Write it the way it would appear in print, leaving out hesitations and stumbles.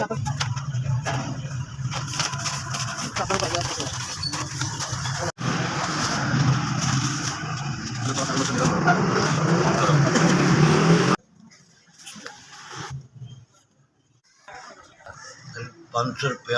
₹500